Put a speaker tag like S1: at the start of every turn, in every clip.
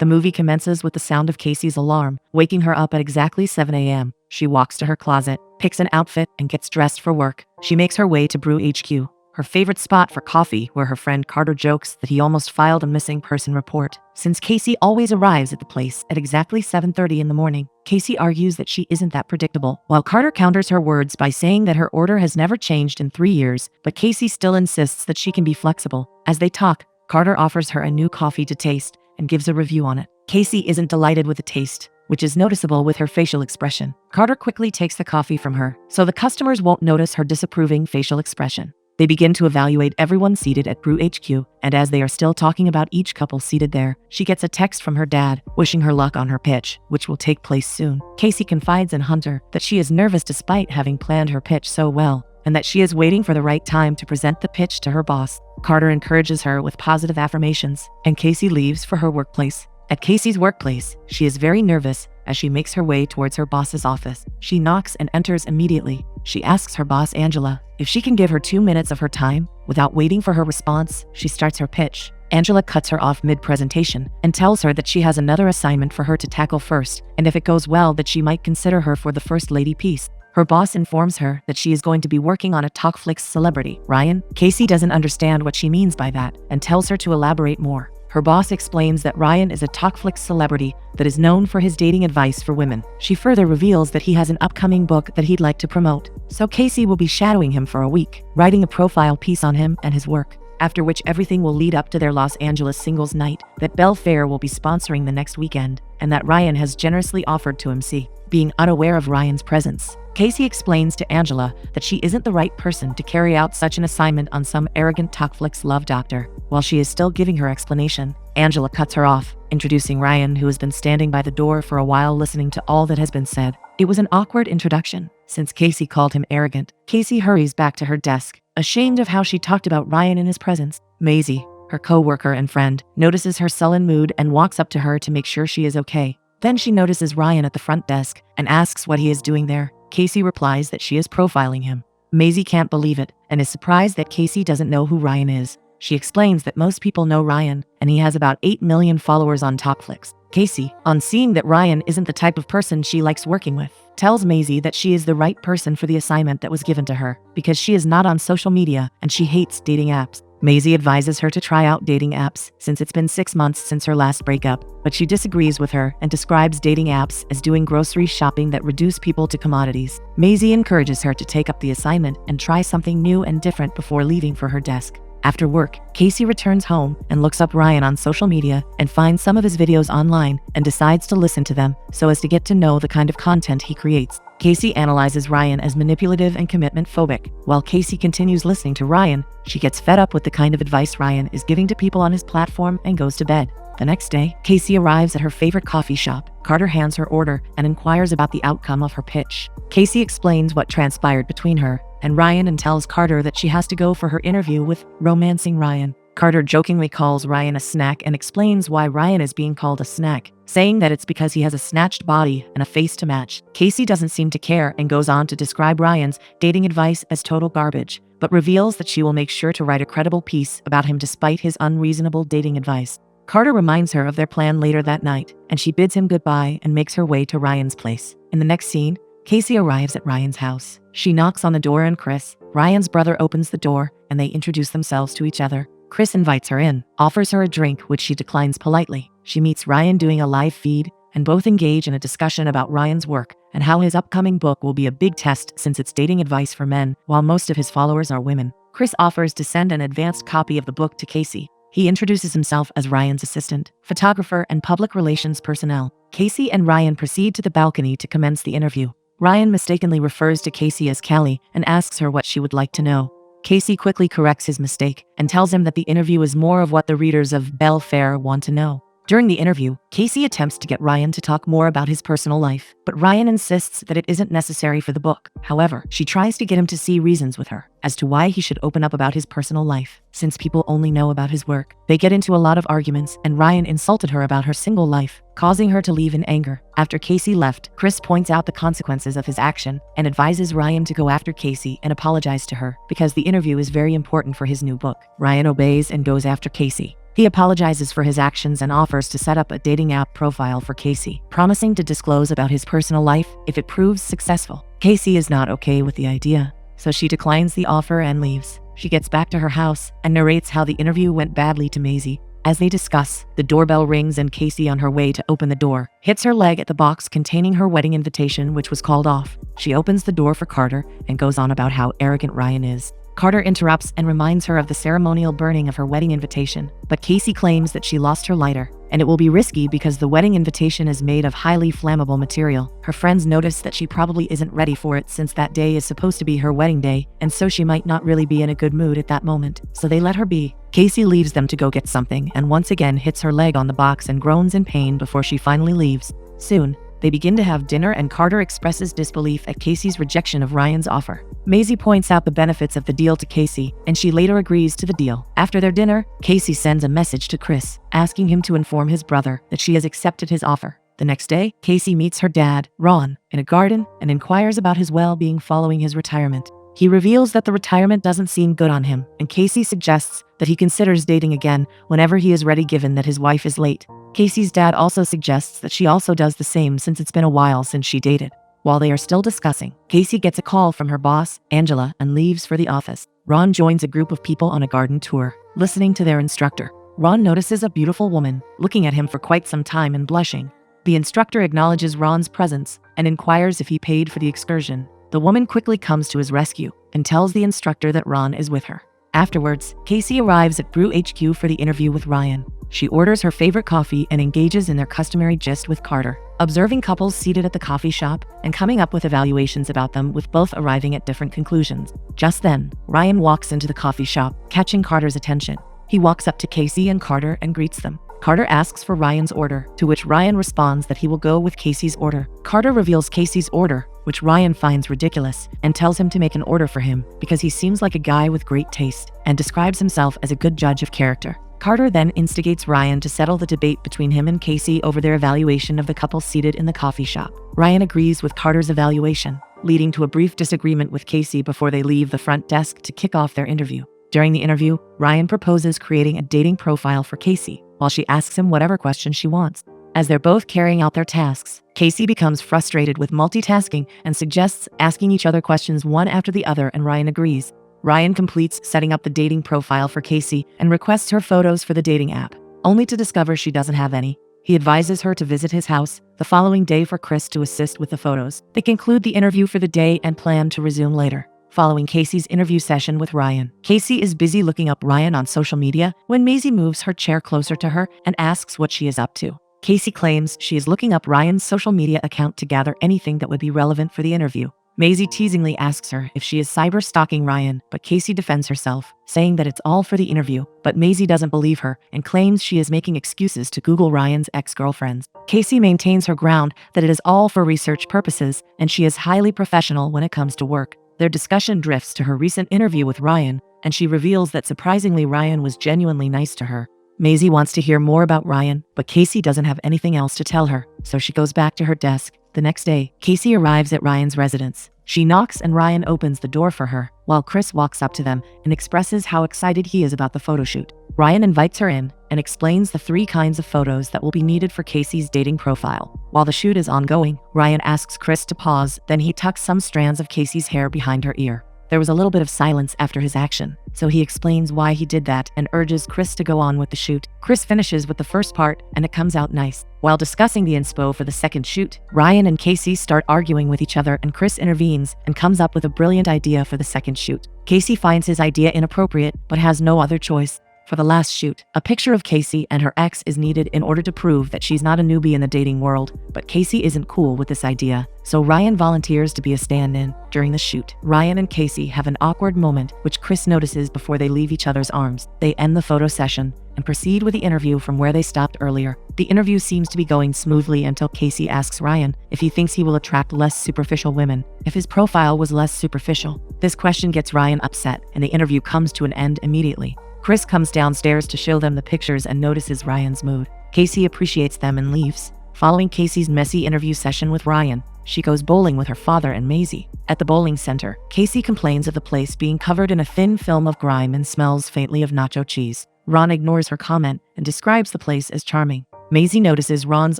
S1: The movie commences with the sound of Casey's alarm, waking her up at exactly 7 a.m. She walks to her closet, picks an outfit, and gets dressed for work. She makes her way to Brew HQ, her favorite spot for coffee, where her friend Carter jokes that he almost filed a missing person report. Since Casey always arrives at the place at exactly 7:30 in the morning, Casey argues that she isn't that predictable, while Carter counters her words by saying that her order has never changed in 3 years, but Casey still insists that she can be flexible. As they talk, Carter offers her a new coffee to taste and gives a review on it. Casey isn't delighted with the taste, which is noticeable with her facial expression. Carter quickly takes the coffee from her, so the customers won't notice her disapproving facial expression. They begin to evaluate everyone seated at Brew HQ, and as they are still talking about each couple seated there, she gets a text from her dad, wishing her luck on her pitch, which will take place soon. Casey confides in Hunter that she is nervous despite having planned her pitch so well, and that she is waiting for the right time to present the pitch to her boss. Carter encourages her with positive affirmations, and Casey leaves for her workplace. At Casey's workplace, she is very nervous as she makes her way towards her boss's office. She knocks and enters immediately. She asks her boss, Angela, if she can give her 2 minutes of her time. Without waiting for her response, she starts her pitch. Angela cuts her off mid-presentation and tells her that she has another assignment for her to tackle first, and if it goes well that she might consider her for the First Lady piece. Her boss informs her that she is going to be working on a Talkflix celebrity, Ryan. Casey doesn't understand what she means by that and tells her to elaborate more. Her boss explains that Ryan is a Talkflix celebrity that is known for his dating advice for women. She further reveals that he has an upcoming book that he'd like to promote, so Casey will be shadowing him for a week, writing a profile piece on him and his work, after which everything will lead up to their Los Angeles singles night that Belle Fair will be sponsoring the next weekend, and that Ryan has generously offered to MC. Being unaware of Ryan's presence, Casey explains to Angela that she isn't the right person to carry out such an assignment on some arrogant Talkflix love doctor. While she is still giving her explanation, Angela cuts her off, introducing Ryan, who has been standing by the door for a while listening to all that has been said. It was an awkward introduction, since Casey called him arrogant. Casey hurries back to her desk, ashamed of how she talked about Ryan in his presence. Maisie, her co-worker and friend, notices her sullen mood and walks up to her to make sure she is okay. Then she notices Ryan at the front desk and asks what he is doing there. Casey replies that she is profiling him. Maisie can't believe it and is surprised that Casey doesn't know who Ryan is. She explains that most people know Ryan, and he has about 8 million followers on Talkflix. Casey, on seeing that Ryan isn't the type of person she likes working with, tells Maisie that she is the right person for the assignment that was given to her, because she is not on social media and she hates dating apps. Maisie advises her to try out dating apps since it's been 6 months since her last breakup, but she disagrees with her and describes dating apps as doing grocery shopping that reduce people to commodities. Maisie encourages her to take up the assignment and try something new and different before leaving for her desk. After work, Casey returns home and looks up Ryan on social media and finds some of his videos online and decides to listen to them so as to get to know the kind of content he creates. Casey analyzes Ryan as manipulative and commitment phobic. While Casey continues listening to Ryan, she gets fed up with the kind of advice Ryan is giving to people on his platform and goes to bed. The next day, Casey arrives at her favorite coffee shop. Carter hands her order and inquires about the outcome of her pitch. Casey explains what transpired between her and Ryan and tells Carter that she has to go for her interview with Romancing Ryan. Carter jokingly calls Ryan a snack and explains why Ryan is being called a snack, saying that it's because he has a snatched body and a face to match. Casey doesn't seem to care and goes on to describe Ryan's dating advice as total garbage, but reveals that she will make sure to write a credible piece about him despite his unreasonable dating advice. Carter reminds her of their plan later that night, and she bids him goodbye and makes her way to Ryan's place. In the next scene, Casey arrives at Ryan's house. She knocks on the door and Chris, Ryan's brother, opens the door and they introduce themselves to each other. Chris invites her in, offers her a drink, which she declines politely. She meets Ryan doing a live feed, and both engage in a discussion about Ryan's work and how his upcoming book will be a big test since it's dating advice for men, while most of his followers are women. Chris offers to send an advanced copy of the book to Casey. He introduces himself as Ryan's assistant, photographer, and public relations personnel. Casey and Ryan proceed to the balcony to commence the interview. Ryan mistakenly refers to Casey as Callie and asks her what she would like to know. Casey quickly corrects his mistake and tells him that the interview is more of what the readers of Belle Fair want to know. During the interview, Casey attempts to get Ryan to talk more about his personal life, but Ryan insists that it isn't necessary for the book. However, she tries to get him to see reasons with her as to why he should open up about his personal life, since people only know about his work. They get into a lot of arguments, and Ryan insulted her about her single life, causing her to leave in anger. After Casey left, Chris points out the consequences of his action and advises Ryan to go after Casey and apologize to her because the interview is very important for his new book. Ryan obeys and goes after Casey. He apologizes for his actions and offers to set up a dating app profile for Casey, promising to disclose about his personal life if it proves successful. Casey is not okay with the idea, so she declines the offer and leaves. She gets back to her house and narrates how the interview went badly to Maisie. As they discuss, the doorbell rings and Casey, on her way to open the door, hits her leg at the box containing her wedding invitation, which was called off. She opens the door for Carter and goes on about how arrogant Ryan is. Carter interrupts and reminds her of the ceremonial burning of her wedding invitation, but Casey claims that she lost her lighter, and it will be risky because the wedding invitation is made of highly flammable material. Her friends notice that she probably isn't ready for it since that day is supposed to be her wedding day, and so she might not really be in a good mood at that moment, so they let her be. Casey leaves them to go get something and once again hits her leg on the box and groans in pain before she finally leaves. Soon, they begin to have dinner and Carter expresses disbelief at Casey's rejection of Ryan's offer. Maisie points out the benefits of the deal to Casey, and she later agrees to the deal. After their dinner, Casey sends a message to Chris, asking him to inform his brother that she has accepted his offer. The next day, Casey meets her dad, Ron, in a garden and inquires about his well-being following his retirement. He reveals that the retirement doesn't seem good on him, and Casey suggests that he considers dating again whenever he is ready given that his wife is late. Casey's dad also suggests that she also does the same since it's been a while since she dated. While they are still discussing, Casey gets a call from her boss, Angela, and leaves for the office. Ron joins a group of people on a garden tour, listening to their instructor. Ron notices a beautiful woman, looking at him for quite some time and blushing. The instructor acknowledges Ron's presence and inquires if he paid for the excursion. The woman quickly comes to his rescue and tells the instructor that Ron is with her. Afterwards, Casey arrives at Brew HQ for the interview with Ryan. She orders her favorite coffee and engages in their customary gist with Carter, observing couples seated at the coffee shop and coming up with evaluations about them, with both arriving at different conclusions. Just then, Ryan walks into the coffee shop, catching Carter's attention. He walks up to Casey and Carter and greets them. Carter asks for Ryan's order, to which Ryan responds that he will go with Casey's order. Carter reveals Casey's order, which Ryan finds ridiculous, and tells him to make an order for him because he seems like a guy with great taste and describes himself as a good judge of character. Carter then instigates Ryan to settle the debate between him and Casey over their evaluation of the couple seated in the coffee shop. Ryan agrees with Carter's evaluation, leading to a brief disagreement with Casey before they leave the front desk to kick off their interview. During the interview, Ryan proposes creating a dating profile for Casey, while she asks him whatever question she wants. As they're both carrying out their tasks, Casey becomes frustrated with multitasking and suggests asking each other questions one after the other, and Ryan agrees. Ryan completes setting up the dating profile for Casey and requests her photos for the dating app, only to discover she doesn't have any. He advises her to visit his house the following day for Chris to assist with the photos. They conclude the interview for the day and plan to resume later. Following Casey's interview session with Ryan, Casey is busy looking up Ryan on social media when Maisie moves her chair closer to her and asks what she is up to. Casey claims she is looking up Ryan's social media account to gather anything that would be relevant for the interview. Maisie teasingly asks her if she is cyber stalking Ryan, but Casey defends herself, saying that it's all for the interview, but Maisie doesn't believe her and claims she is making excuses to Google Ryan's ex-girlfriends. Casey maintains her ground that it is all for research purposes and she is highly professional when it comes to work. Their discussion drifts to her recent interview with Ryan, and she reveals that surprisingly Ryan was genuinely nice to her. Maisie wants to hear more about Ryan, but Casey doesn't have anything else to tell her, so she goes back to her desk. The next day, Casey arrives at Ryan's residence. She knocks and Ryan opens the door for her, while Chris walks up to them and expresses how excited he is about the photo shoot. Ryan invites her in and explains the 3 kinds of photos that will be needed for Casey's dating profile. While the shoot is ongoing, Ryan asks Chris to pause, then he tucks some strands of Casey's hair behind her ear. There was a little bit of silence after his action, so he explains why he did that and urges Chris to go on with the shoot. Chris finishes with the first part and it comes out nice. While discussing the inspo for the second shoot, Ryan and Casey start arguing with each other and Chris intervenes and comes up with a brilliant idea for the second shoot. Casey finds his idea inappropriate but has no other choice. For the last shoot, a picture of Casey and her ex is needed in order to prove that she's not a newbie in the dating world, but Casey isn't cool with this idea, so Ryan volunteers to be a stand-in. During the shoot, Ryan and Casey have an awkward moment, which Chris notices before they leave each other's arms. They end the photo session and proceed with the interview from where they stopped earlier. The interview seems to be going smoothly until Casey asks Ryan if he thinks he will attract less superficial women if his profile was less superficial. This question gets Ryan upset, and the interview comes to an end immediately. Chris comes downstairs to show them the pictures and notices Ryan's mood. Casey appreciates them and leaves. Following Casey's messy interview session with Ryan, she goes bowling with her father and Maisie. At the bowling center, Casey complains of the place being covered in a thin film of grime and smells faintly of nacho cheese. Ron ignores her comment and describes the place as charming. Maisie notices Ron's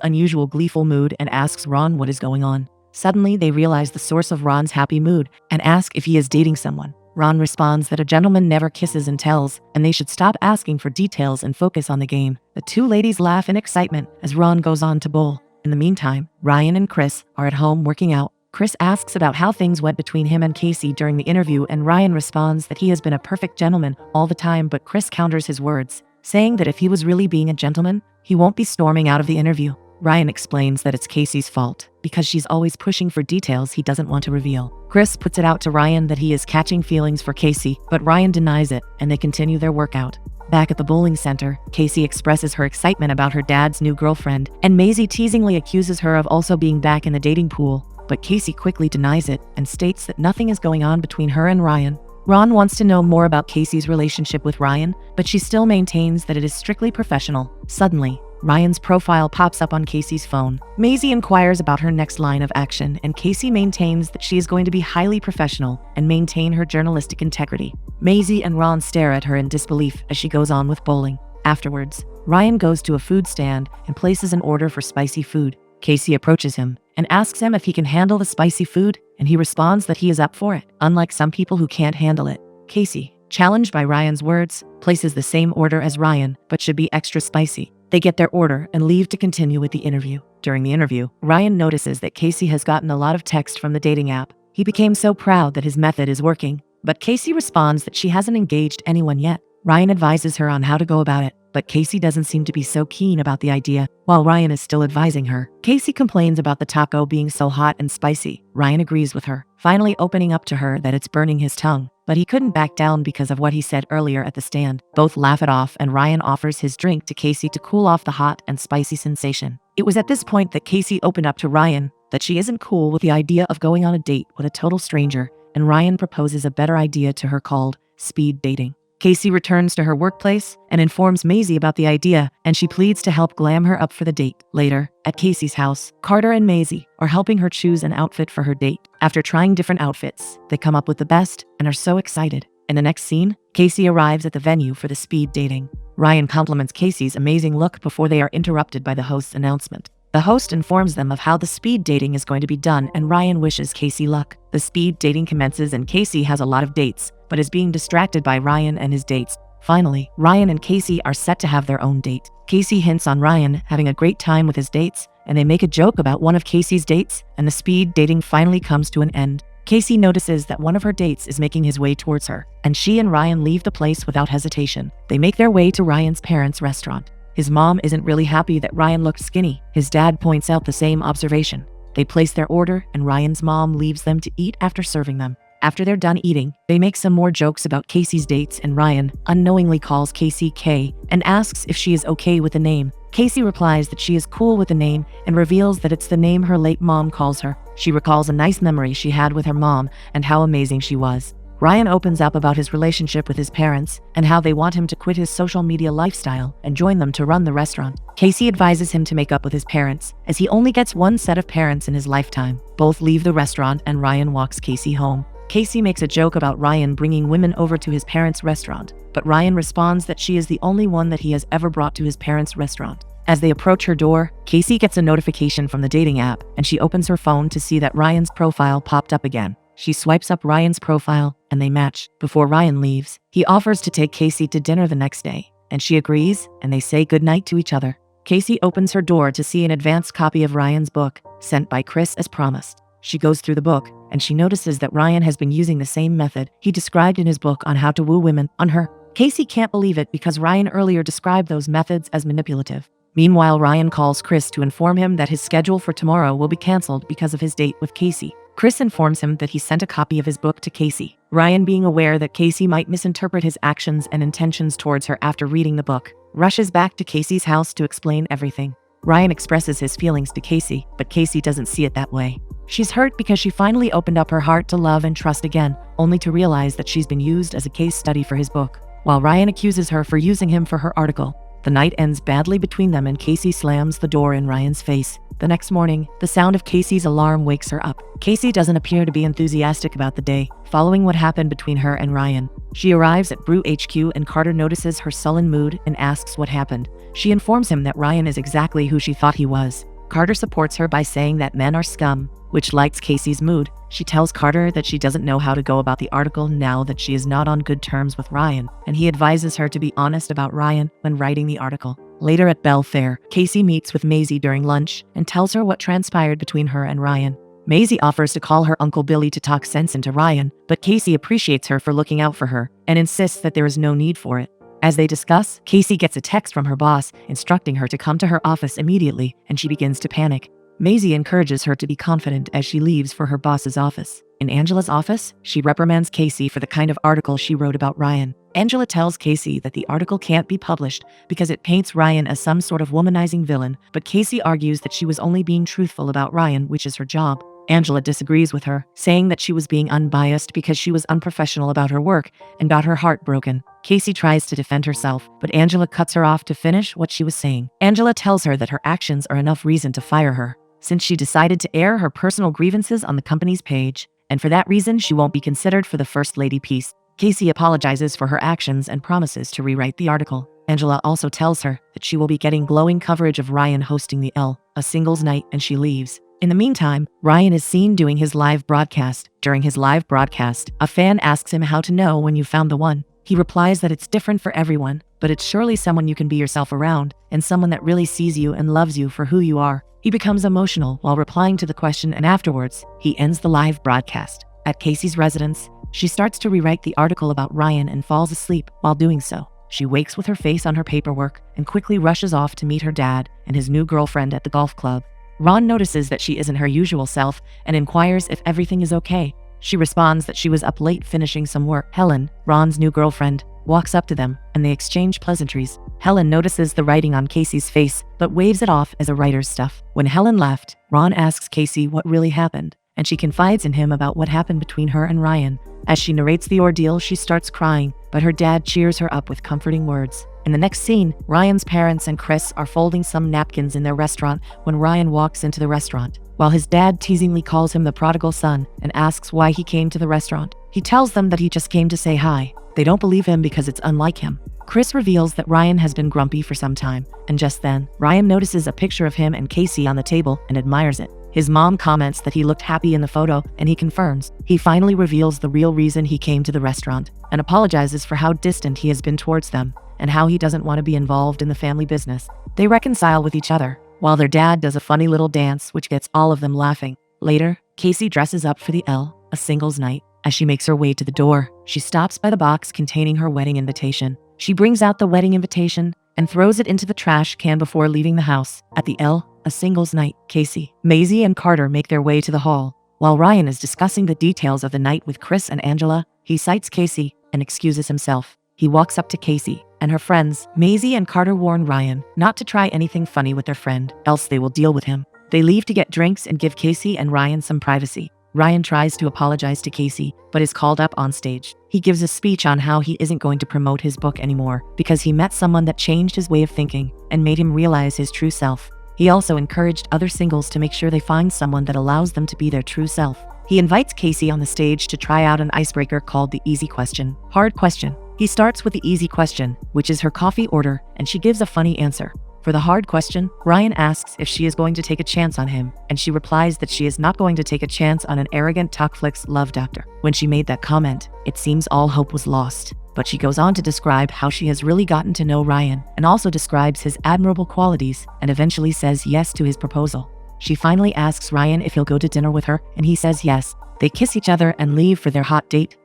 S1: unusual gleeful mood and asks Ron what is going on. Suddenly, they realize the source of Ron's happy mood and ask if he is dating someone. Ron responds that a gentleman never kisses and tells, and they should stop asking for details and focus on the game. The two ladies laugh in excitement as Ron goes on to bowl. In the meantime, Ryan and Chris are at home working out. Chris asks about how things went between him and Casey during the interview, and Ryan responds that he has been a perfect gentleman all the time, but Chris counters his words, saying that if he was really being a gentleman, he won't be storming out of the interview. Ryan explains that it's Casey's fault because she's always pushing for details he doesn't want to reveal. Chris puts it out to Ryan that he is catching feelings for Casey, but Ryan denies it and they continue their workout. Back at the bowling center, Casey expresses her excitement about her dad's new girlfriend, and Maisie teasingly accuses her of also being back in the dating pool, but Casey quickly denies it and states that nothing is going on between her and Ryan. Ron wants to know more about Casey's relationship with Ryan, but she still maintains that it is strictly professional. Suddenly, Ryan's profile pops up on Casey's phone. Maisie inquires about her next line of action, and Casey maintains that she is going to be highly professional and maintain her journalistic integrity. Maisie and Ron stare at her in disbelief as she goes on with bowling. Afterwards, Ryan goes to a food stand and places an order for spicy food. Casey approaches him and asks him if he can handle the spicy food, and he responds that he is up for it, unlike some people who can't handle it. Casey, challenged by Ryan's words, places the same order as Ryan, but should be extra spicy. They get their order and leave to continue with the interview. During the interview, Ryan notices that Casey has gotten a lot of text from the dating app. He became so proud that his method is working, but Casey responds that she hasn't engaged anyone yet. Ryan advises her on how to go about it, but Casey doesn't seem to be so keen about the idea. While Ryan is still advising her, Casey complains about the taco being so hot and spicy. Ryan agrees with her, finally opening up to her that it's burning his tongue, but he couldn't back down because of what he said earlier at the stand. Both laugh it off, and Ryan offers his drink to Casey to cool off the hot and spicy sensation. It was at this point that Casey opened up to Ryan that she isn't cool with the idea of going on a date with a total stranger, and Ryan proposes a better idea to her called speed dating. Casey returns to her workplace and informs Maisie about the idea, and she pleads to help glam her up for the date. Later, at Casey's house, Carter and Maisie are helping her choose an outfit for her date. After trying different outfits, they come up with the best and are so excited. In the next scene, Casey arrives at the venue for the speed dating. Ryan compliments Casey's amazing look before they are interrupted by the host's announcement. The host informs them of how the speed dating is going to be done, and Ryan wishes Casey luck. The speed dating commences and Casey has a lot of dates, but is being distracted by Ryan and his dates. Finally, Ryan and Casey are set to have their own date. Casey hints on Ryan having a great time with his dates, and they make a joke about one of Casey's dates, and the speed dating finally comes to an end. Casey notices that one of her dates is making his way towards her, and she and Ryan leave the place without hesitation. They make their way to Ryan's parents' restaurant. His mom isn't really happy that Ryan looked skinny. His dad points out the same observation. They place their order, and Ryan's mom leaves them to eat after serving them. After they're done eating, they make some more jokes about Casey's dates, and Ryan unknowingly calls Casey Kay and asks if she is okay with the name. Casey replies that she is cool with the name and reveals that it's the name her late mom calls her. She recalls a nice memory she had with her mom and how amazing she was. Ryan opens up about his relationship with his parents and how they want him to quit his social media lifestyle and join them to run the restaurant. Casey advises him to make up with his parents, as he only gets one set of parents in his lifetime. Both leave the restaurant and Ryan walks Casey home. Casey makes a joke about Ryan bringing women over to his parents' restaurant, but Ryan responds that she is the only one that he has ever brought to his parents' restaurant. As they approach her door, Casey gets a notification from the dating app, and she opens her phone to see that Ryan's profile popped up again. She swipes up Ryan's profile, and they match. Before Ryan leaves, he offers to take Casey to dinner the next day, and she agrees, and they say goodnight to each other. Casey opens her door to see an advanced copy of Ryan's book, sent by Chris as promised. She goes through the book, and she notices that Ryan has been using the same method he described in his book on how to woo women on her. Casey can't believe it because Ryan earlier described those methods as manipulative. Meanwhile, Ryan calls Chris to inform him that his schedule for tomorrow will be canceled because of his date with Casey. Chris informs him that he sent a copy of his book to Casey. Ryan, being aware that Casey might misinterpret his actions and intentions towards her after reading the book, rushes back to Casey's house to explain everything. Ryan expresses his feelings to Casey, but Casey doesn't see it that way. She's hurt because she finally opened up her heart to love and trust again, only to realize that she's been used as a case study for his book. While Ryan accuses her for using him for her article, The night ends badly between them and Casey slams the door in Ryan's face. The next morning, the sound of Casey's alarm wakes her up. Casey doesn't appear to be enthusiastic about the day, following what happened between her and Ryan. She arrives at Brew HQ and Carter notices her sullen mood and asks what happened. She informs him that Ryan is exactly who she thought he was. Carter supports her by saying that men are scum, which lights Casey's mood. She tells Carter that she doesn't know how to go about the article now that she is not on good terms with Ryan, and he advises her to be honest about Ryan when writing the article. Later at Bell Fair, Casey meets with Maisie during lunch and tells her what transpired between her and Ryan. Maisie offers to call her Uncle Billy to talk sense into Ryan, but Casey appreciates her for looking out for her and insists that there is no need for it. As they discuss, Casey gets a text from her boss instructing her to come to her office immediately, and she begins to panic. Maisie encourages her to be confident as she leaves for her boss's office. In Angela's office, she reprimands Casey for the kind of article she wrote about Ryan. Angela tells Casey that the article can't be published because it paints Ryan as some sort of womanizing villain, but Casey argues that she was only being truthful about Ryan, which is her job. Angela disagrees with her, saying that she was being unbiased because she was unprofessional about her work and got her heart broken. Casey tries to defend herself, but Angela cuts her off to finish what she was saying. Angela tells her that her actions are enough reason to fire her, since she decided to air her personal grievances on the company's page, and for that reason she won't be considered for the First Lady piece. Casey apologizes for her actions and promises to rewrite the article. Angela also tells her that she will be getting glowing coverage of Ryan hosting the a singles night, and she leaves. In the meantime, Ryan is seen doing his live broadcast. During his live broadcast, a fan asks him how to know when you found the one. He replies that it's different for everyone, but it's surely someone you can be yourself around, and someone that really sees you and loves you for who you are. He becomes emotional while replying to the question, and afterwards, he ends the live broadcast. At Casey's residence, she starts to rewrite the article about Ryan and falls asleep while doing so. She wakes with her face on her paperwork and quickly rushes off to meet her dad and his new girlfriend at the golf club. Ron notices that she isn't her usual self and inquires if everything is okay. She responds that she was up late finishing some work. Helen, Ron's new girlfriend, walks up to them and they exchange pleasantries. Helen notices the writing on Casey's face but waves it off as a writer's stuff. When Helen left, Ron asks Casey what really happened, and she confides in him about what happened between her and Ryan. As she narrates the ordeal, she starts crying, but her dad cheers her up with comforting words. In the next scene, Ryan's parents and Chris are folding some napkins in their restaurant when Ryan walks into the restaurant. While his dad teasingly calls him the prodigal son and asks why he came to the restaurant, he tells them that he just came to say hi. They don't believe him because it's unlike him. Chris reveals that Ryan has been grumpy for some time, and just then, Ryan notices a picture of him and Casey on the table and admires it. His mom comments that he looked happy in the photo, and he confirms. He finally reveals the real reason he came to the restaurant and apologizes for how distant he has been towards them and how he doesn't want to be involved in the family business. They reconcile with each other, while their dad does a funny little dance which gets all of them laughing. Later, Casey dresses up for the a singles night. As she makes her way to the door, she stops by the box containing her wedding invitation. She brings out the wedding invitation and throws it into the trash can before leaving the house. At the a singles night, Casey, Maisie, and Carter make their way to the hall. While Ryan is discussing the details of the night with Chris and Angela, he cites Casey and excuses himself. He walks up to Casey and her friends. Maisie and Carter warn Ryan not to try anything funny with their friend, else they will deal with him. They leave to get drinks and give Casey and Ryan some privacy. Ryan tries to apologize to Casey, but is called up on stage. He gives a speech on how he isn't going to promote his book anymore because he met someone that changed his way of thinking and made him realize his true self. He also encouraged other singles to make sure they find someone that allows them to be their true self. He invites Casey on the stage to try out an icebreaker called the easy question, hard question. He starts with the easy question, which is her coffee order, and she gives a funny answer. For the hard question, Ryan asks if she is going to take a chance on him, and she replies that she is not going to take a chance on an arrogant Talkflix love doctor. When she made that comment, it seems all hope was lost. But she goes on to describe how she has really gotten to know Ryan, and also describes his admirable qualities, and eventually says yes to his proposal. She finally asks Ryan if he'll go to dinner with her, and he says yes. They kiss each other and leave for their hot date.